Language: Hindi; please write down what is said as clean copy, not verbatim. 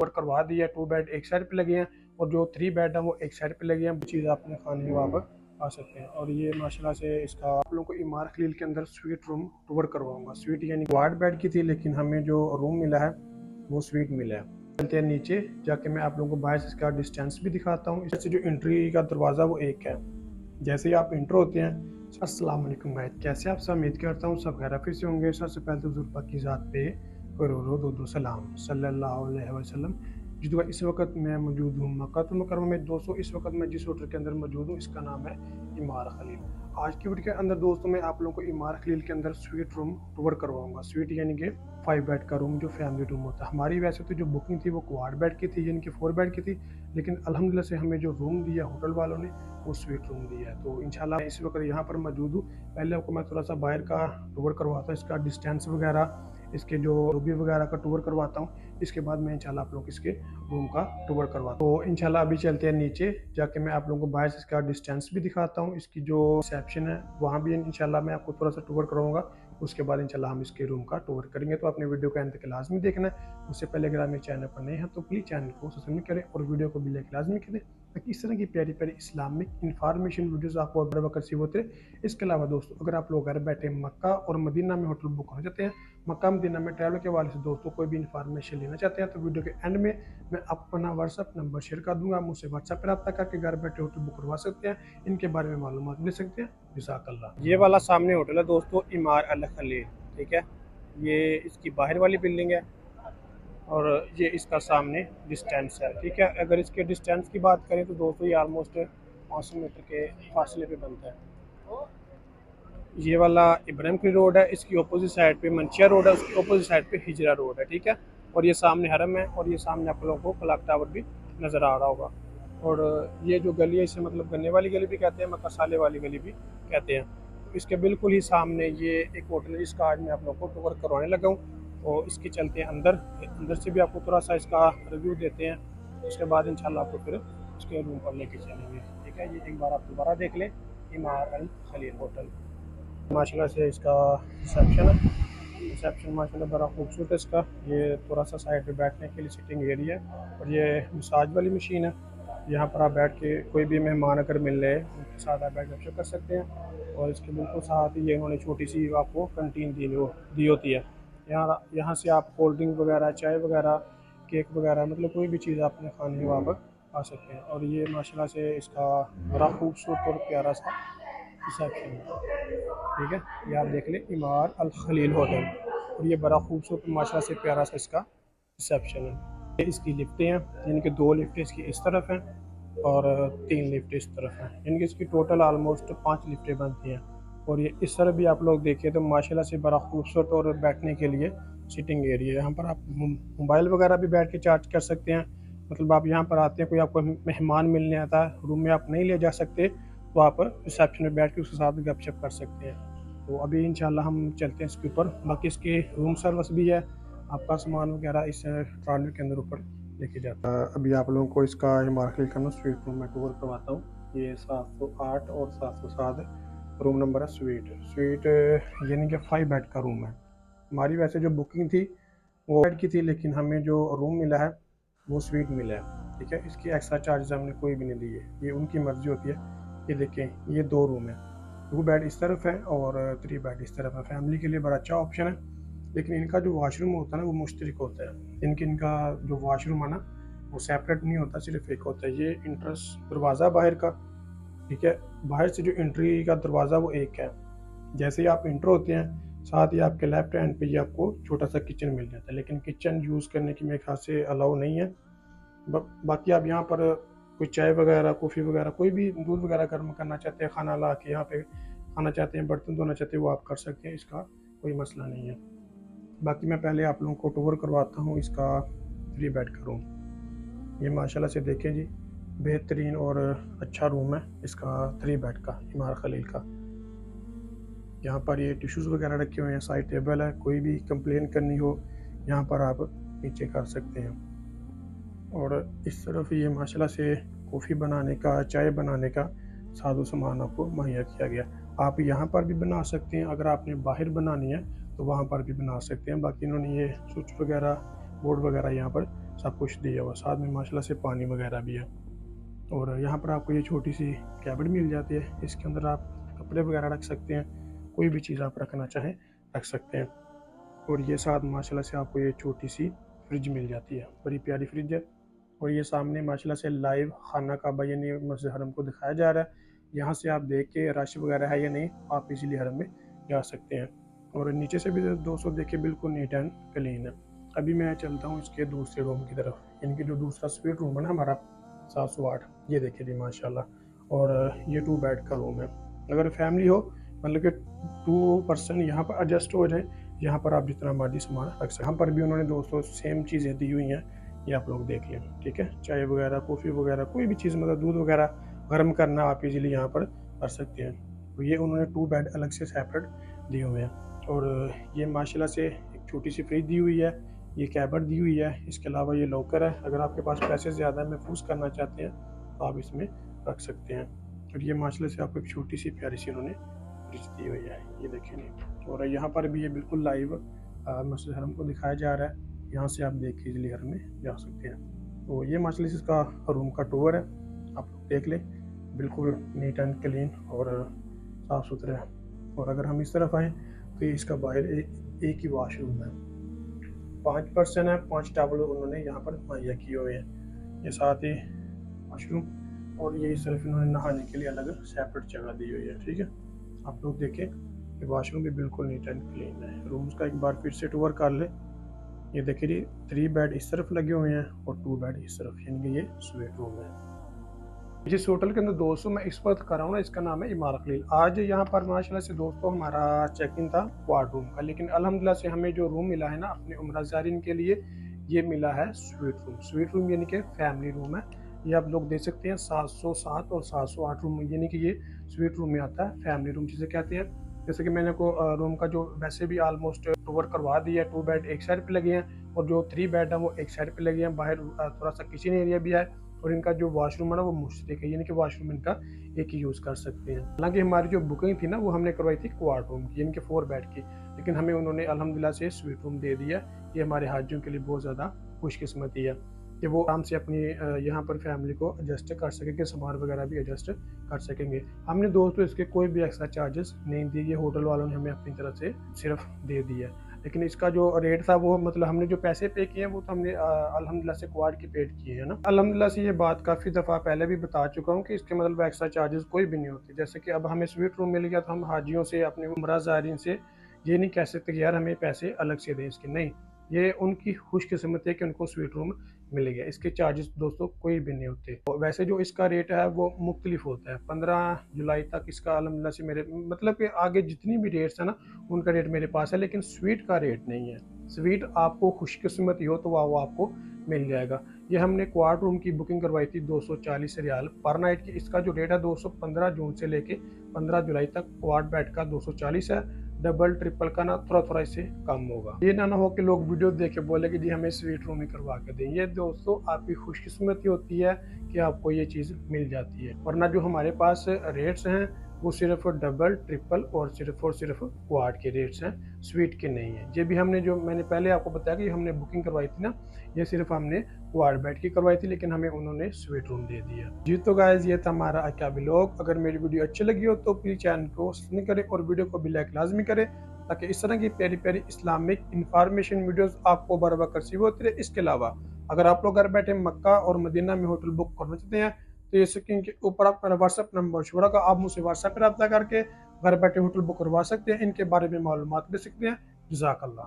और करवा दिया। 2 बेड एक साइड पे लगे हैं और जो 3 बेड हैं वो एक साइड पे लगे हैं। चीज़ आपने खाने के वहाँ पर आ सकते हैं। और ये माशाल्लाह से इसका आप लोगों को इमार खलील के अंदर स्वीट रूम टूर करवाऊंगा। स्वीट यानी क्वाड बेड की थी, लेकिन हमें जो रूम मिला है वो स्वीट मिला है। चलते हैं नीचे जाके मैं आप लोगों को बाहर से इसका डिस्टेंस भी दिखाता हूँ। इससे जो एंट्री का दरवाज़ा वो एक है। जैसे ही आप इंटर होते हैं, अस्सलाम वालेकुम भाई, कैसे आप सब? उम्मीद करता हूँ सब खैरियत से होंगे। सबसे पहले तो हुज़ूर पाक की ज़ात पे करोड़ों सलाम सल्लल्लाहु अलैहि वसल्लम। जिस जगह इस वक्त मैं मौजूद हूँ मक्का मुकर्रमा में। दोस्तों इस वक्त मैं जिस होटल के अंदर मौजूद हूँ इसका नाम है इमार खलील। आज की वीडियो के अंदर दोस्तों मैं आप लोगों को इमार खलील के अंदर स्वीट रूम टूर करवाऊंगा। स्वीट यानी कि 5 बेड का रूम जो फैमिली रूम होता है। हमारी वैसे तो जो बुकिंग थी वो क्वाड बेड की थी यानी कि 4 बेड की थी, लेकिन अल्हम्दुलिल्लाह से हमें जो रूम दिया होटल वालों ने वो स्वीट रूम दिया है। तो इंशाल्लाह इस वक्त यहाँ पर मौजूद हूँ। पहले आपको मैं थोड़ा सा बाहर का टूर करवाता हूँ, इसका डिस्टेंस वगैरह, इसके जो लॉबी वगैरह का टूर करवाता हूँ। इसके बाद मैं इंशाल्लाह आप लोग इसके रूम का टूर करवाता हूँ। तो इंशाल्लाह अभी चलते हैं नीचे जाके मैं आप लोगों को बाहर से इसका डिस्टेंस भी दिखाता हूँ। इसकी जो रिसेप्शन है वहाँ भी इंशाल्लाह मैं आपको थोड़ा सा टूर करवाऊंगा। उसके बाद इंशाल्लाह हम इसके रूम का टूर करेंगे। तो अपने वीडियो का एंड तक लाजमी देखना है। उससे पहले अगर आप मेरे चैनल पर नए हैं तो प्लीज़ चैनल को सब्सक्राइब करें और वीडियो को भी लाइक लाजमी करें, ताकि इस तरह की प्यारी प्यारी इस्लामिक इंफॉर्मेशन वीडियोस आपको बर वक्त रिसीव होते हैं। इसके अलावा दोस्तों अगर आप लोग घर बैठे मक्का और मदीना में होटल बुक करना चाहते हैं, मक्का मदीना में ट्रैवल के हवाले से दोस्तों कोई भी इन्फॉर्मेशन लेना चाहते हैं, तो वीडियो के एंड में मैं अपना व्हाट्सअप नंबर शेयर कर दूंगा। मुझसे व्हाट्सअप पर रब्ता करके घर बैठे होटल बुक करवा सकते हैं, इनके बारे में मालूमात ले सकते हैं। जज़ाकल्लाह। ये वाला सामने होटल है दोस्तों इमार अल खलील, ठीक है। ये इसकी बाहर वाली बिल्डिंग है और ये इसका सामने डिस्टेंस है, ठीक है। अगर इसके डिस्टेंस की बात करें तो दोस्तों ये ऑलमोस्ट 500 मीटर के फासले पे बनता है। ये वाला इब्राहिम की रोड है, इसकी अपोजिट साइड पे मंचिया रोड है, उसकी अपोजिट साइड पे हिजरा रोड है, ठीक है। और ये सामने हरम है और ये सामने आप लोगों को क्लॉक टावर भी नज़र आ रहा होगा। और ये जो गली है इसे मतलब गन्ने वाली गली भी कहते हैं, मसाले वाली गली भी कहते हैं। तो इसके बिल्कुल ही सामने ये एक होटल है जिसका आज मैं आप लोगों को टूर करवाने लगा हूँ। और इसके चलते हैं अंदर, अंदर से भी आपको थोड़ा सा इसका रिव्यू देते हैं। उसके बाद इंशाल्लाह आपको फिर उसके रूम पर लेके चलेंगे, ठीक है। ये एक बार आप दोबारा देख लें, इमार अल खलील होटल। माशाल्लाह से इसका रिसेप्शन है। रिसेप्शन माशाल्लाह बड़ा खूबसूरत है इसका। ये थोड़ा सा साइड पे बैठने के लिए सिटिंग एरिया है और ये मसाज वाली मशीन है। यहाँ पर आप बैठ के कोई भी मेहमान अगर मिल रहे हैं उनके साथ आप बैठ गपशप कर सकते हैं। और इसके बिल्कुल साथ ही ये इन्होंने छोटी सी आपको कंटीन दी होती है। यहाँ से आप कोल्ड ड्रिंक वगैरह, चाय वगैरह, केक वगैरह, मतलब कोई भी चीज़ आपने खानी हो वहाँ पर आ सकते हैं। और ये माशाल्लाह से इसका बड़ा खूबसूरत और प्यारा सा रिसेप्शन है, ठीक है। ये आप देख लें इमार अल खलील होटल। और ये बड़ा खूबसूरत माशाल्लाह से प्यारा सा इसका रिसेप्शन है। ये इसकी लिफ्टें हैं, यानी कि 2 लिफ्टें इसकी इस तरफ हैं और 3 लिफ्टें इस तरफ हैं, यानी कि इसकी टोटल आलमोस्ट 5 लिफ्टें बनती हैं। और ये इस तरफ भी आप लोग देखिए तो माशाल्लाह से बड़ा खूबसूरत और बैठने के लिए सिटिंग एरिया है। यहाँ पर आप मोबाइल वगैरह भी बैठ के चार्ज कर सकते हैं। मतलब आप यहाँ पर आते हैं, कोई आपको मेहमान मिलने आता है, रूम में आप नहीं ले जा सकते, तो आप रिसेप्शन में बैठ के उसके साथ गपशप कर सकते हैं। तो अभी इंशाल्लाह हम चलते हैं इसके ऊपर। बाकी इसके रूम सर्विस भी है, आपका सामान वगैरह इस ट्रॉली के अंदर ऊपर लेके जाता है। अभी आप लोगों को इसका मार्केट करना स्वीट रूम में टूर करवाता हूँ। ये 708 और 707 रूम नंबर है। स्वीट यानी कि 5 बेड का रूम है। हमारी वैसे जो बुकिंग थी वो बेड की थी, लेकिन हमें जो रूम मिला है वो स्वीट मिला है, ठीक है। इसकी एक्स्ट्रा चार्जेस हमने कोई भी नहीं दिए, ये उनकी मर्जी होती है। ये देखें, ये 2 रूम है, 2 बेड इस तरफ है और 3 बेड इस तरफ है। फैमिली के लिए बड़ा अच्छा ऑप्शन है। लेकिन इनका जो वॉशरूम होता है ना वो मुश्तरक होता है। इनका जो वॉशरूम है ना वो सेपरेट नहीं होता, सिर्फ एक होता है। ये इंट्रेंस दरवाज़ा बाहर का, ठीक है। बाहर से जो एंट्री का दरवाज़ा वो एक है। जैसे ही आप इंटर होते हैं साथ ही आपके लेफ्ट हैंड पे ये आपको छोटा सा किचन मिल जाता है, लेकिन किचन यूज़ करने की मेरे ख्याल से अलाउ नहीं है। बाकी आप यहाँ पर कोई चाय वगैरह, कॉफ़ी वगैरह, कोई भी दूध वगैरह गर्म करना चाहते हैं, खाना ला के यहाँ पे खाना चाहते हैं, बर्तन धोना चाहते हैं, वो आप कर सकते हैं, इसका कोई मसला नहीं है। बाकी मैं पहले आप लोगों को टूर करवाता हूँ इसका 3 बेड का रूम। ये माशाल्लाह से देखें जी, बेहतरीन और अच्छा रूम है इसका 3 बेड का इमार खलील का। यहाँ पर ये टिश्यूज़ वगैरह रखे हुए हैं, साइड टेबल है, कोई भी कंप्लेन करनी हो यहाँ पर आप नीचे कर सकते हैं। और इस तरफ ये माशाल्लाह से कॉफ़ी बनाने का, चाय बनाने का साजो सामान आपको मुहैया किया गया। आप यहाँ पर भी बना सकते हैं, अगर आपने बाहर बनानी है तो वहाँ पर भी बना सकते हैं। बाकी इन्होंने ये स्विच वगैरह, बोर्ड वगैरह यहाँ पर सब कुछ दिया हुआ, साथ में माशाल्लाह से पानी वगैरह भी है। और यहाँ पर आपको ये छोटी सी कैबिन मिल जाती है, इसके अंदर आप कपड़े वगैरह रख सकते हैं, कोई भी चीज़ आप रखना चाहें रख सकते हैं। और ये साथ माशाल्लाह से आपको ये छोटी सी फ्रिज मिल जाती है, बड़ी प्यारी फ्रिज है। और ये सामने माशाल्लाह से लाइव खाना काबा यानी मस्जिद हरम को दिखाया जा रहा है। यहाँ से आप देख के रश वगैरह है या नहीं, आप इजीली हरम में जा सकते हैं। और नीचे से भी दोस्तों देखिए बिल्कुल नीट एंड क्लीन है। अभी मैं चलता हूँ इसके दूसरे रूम की तरफ, इनकी जो दूसरा स्वीट रूम है ना हमारा 708, ये देखिए जी माशाल्लाह। और ये 2 बेड का रूम है। अगर फैमिली हो मतलब कि 2 पर्सन यहाँ पर एडजस्ट हो जाए, यहाँ पर आप जितना मर्जी सामान रख सकते हैं। यहाँ पर भी उन्होंने दोस्तों सेम चीज़ें दी हुई हैं, ये आप लोग देख लें, ठीक है। चाय वगैरह, कॉफ़ी वगैरह, कोई भी चीज़ मतलब दूध वगैरह गर्म करना आप इजीली यहाँ पर कर सकते हैं। तो ये उन्होंने 2 बेड अलग से सेपरेट दिए हुए हैं। और ये माशाल्लाह से एक छोटी सी फ्रिज दी हुई है, ये कैबिनेट दी हुई है। इसके अलावा ये लॉकर है, अगर आपके पास पैसे ज़्यादा महफूज करना चाहते हैं तो आप इसमें रख सकते हैं। और ये माशाल्लाह से आपको एक छोटी सी प्यारी सी उन्होंने फ्रिज दी हुई है, ये देखिए। और यहाँ पर भी ये बिल्कुल लाइव मस्जिद हरम को दिखाया जा रहा है, यहाँ से आप देख के इजली हरम में जा सकते हैं। तो ये माशाल्लाह से इसका रूम का टूर है, आप लोग देख लें, बिल्कुल नीट एंड क्लीन और साफ़ सुथरा है। और अगर हम इस तरफ आएँ तो ये इसका बाहर एक ही वाशरूम है, 5 पर्सन है, 5 टावल उन्होंने यहाँ पर मुहैया किए हुए हैं। ये साथ ही वाशरूम, और ये सिर्फ इन्होंने नहाने के लिए अलग सेपरेट जगह दी हुई है, ठीक है। आप लोग देखें, ये वाशरूम भी बिल्कुल नीट एंड क्लीन है। रूम्स का एक बार फिर से टूर कर ले। ये देखिए जी 3 बेड इस तरफ लगे हुए हैं और 2 बेड इस तरफ, यानी कि ये स्वीट रूम है। जिस होटल के अंदर दोस्तों मैं इस वक्त कर रहा हूँ ना, इसका नाम है इमारत खलील। आज यहाँ पर माशाल्लाह से दोस्तों हमारा चेक इन था क्वाड रूम का, लेकिन अल्हम्दुलिल्लाह से हमें जो रूम मिला है ना अपने उम्रा ज़ायरीन के लिए, ये मिला है स्वीट रूम। स्वीट रूम यानी कि फैमिली रूम है। ये आप लोग देख सकते हैं 707 और 708 रूम, यानी कि ये स्वीट रूम में आता है, फैमिली रूम जिसे कहते हैं। जैसे कि मैंने को रूम का जो वैसे भी ऑलमोस्ट टूर करवा दिया है। 2 बेड एक साइड पे लगे हैं और जो 3 बेड है वो एक साइड पे लगे हैं। बाहर थोड़ा सा किचन एरिया भी है और इनका जो वॉशरूम है ना वो मुश्तरक है, यानी कि वॉशरूम इनका एक ही यूज़ कर सकते हैं। हालांकि हमारी जो बुकिंग थी ना वो हमने करवाई थी क्वाड रूम की, यानी कि 4 बेड की, लेकिन हमें उन्होंने अल्हम्दुलिल्लाह से स्वीट रूम दे दिया। ये हमारे हाजियों के लिए बहुत ज़्यादा खुशकिस्मती है कि वो आराम से अपनी यहाँ पर फैमिली को एडजस्ट कर सकेंगे, सामान वगैरह भी एडजस्ट कर सकेंगे। हमने दोस्तों इसके कोई भी एक्स्ट्रा चार्जेस नहीं दिए, ये होटल वालों ने हमें अपनी तरफ से सिर्फ दे दिया। लेकिन इसका जो रेट था वो मतलब हमने जो पैसे पे किए हैं वो तो हमने अल्हम्दुलिल्लाह से क्वाड के पेड किए हैं ना। अल्हम्दुलिल्लाह से ये बात काफ़ी दफ़ा पहले भी बता चुका हूँ कि इसके मतलब एक्स्ट्रा चार्जेस कोई भी नहीं होते। जैसे कि अब हमें स्वीट रूम मिल गया तो हम हाजियों से, अपने उम्रा ज़ायरीन से ये नहीं कह सकते कि यार हमें पैसे अलग से दें इसके, नहीं, ये उनकी खुशकिस्मती है कि उनको स्वीट रूम मिल गया। इसके चार्जेस दोस्तों कोई भी नहीं होते। वैसे जो इसका रेट है वो मुख्तलिफ होता है। 15 जुलाई तक इसका अल्हम्दुलिल्लाह से मेरे मतलब कि आगे जितनी भी रेट्स है ना उनका रेट मेरे पास है, लेकिन स्वीट का रेट नहीं है। स्वीट आपको खुशकिस्मती हो तो वो आपको मिल जाएगा। ये हमने क्वाड रूम की बुकिंग करवाई थी 240 रियाल पर नाइट की। इसका जो रेट है 215 जून से लेके 15 जुलाई तक क्वाड बेड का 240 है। डबल ट्रिपल का ना थोड़ा थोड़ा इससे कम होगा। ये ना हो कि लोग वीडियो देख के बोले कि जी हमें स्वीट रूम ही करवा के दें। ये दोस्तों आपकी खुशकिस्मती होती है कि आपको ये चीज़ मिल जाती है, वरना जो हमारे पास रेट्स हैं वो सिर्फ डबल ट्रिपल और सिर्फ क्वाड के रेट्स हैं, स्वीट के नहीं है। ये भी हमने जो मैंने पहले आपको बताया कि हमने बुकिंग करवाई थी ना, ये सिर्फ हमने क्वाड बेड की करवाई थी, लेकिन हमें उन्होंने स्वीट रूम दे दिया जी। तो गाइस ये था हमारा आज का व्लॉग। अगर मेरी वीडियो अच्छी लगी हो तो प्लीज़ चैनल को सब्सक्राइब करें और वीडियो को भी लाइक लाजमी करें, ताकि इस तरह की प्यारी प्यारी इस्लामिक इंफॉर्मेशन वीडियोस आपको बर वक्त रिसीव होती रहे। इसके अलावा अगर आप लोग घर बैठे मक्का और मदीना में होटल बुक करना चाहते हैं तो ये स्क्रीन के ऊपर आप मेरा व्हाट्सएप नंबर छोड़ा का, आप मुझसे व्हाट्सएप पर रब्ता करके घर बैठे होटल बुक करवा सकते हैं, इनके बारे में मालूमात ले सकते हैं। जज़ाकल्लाह।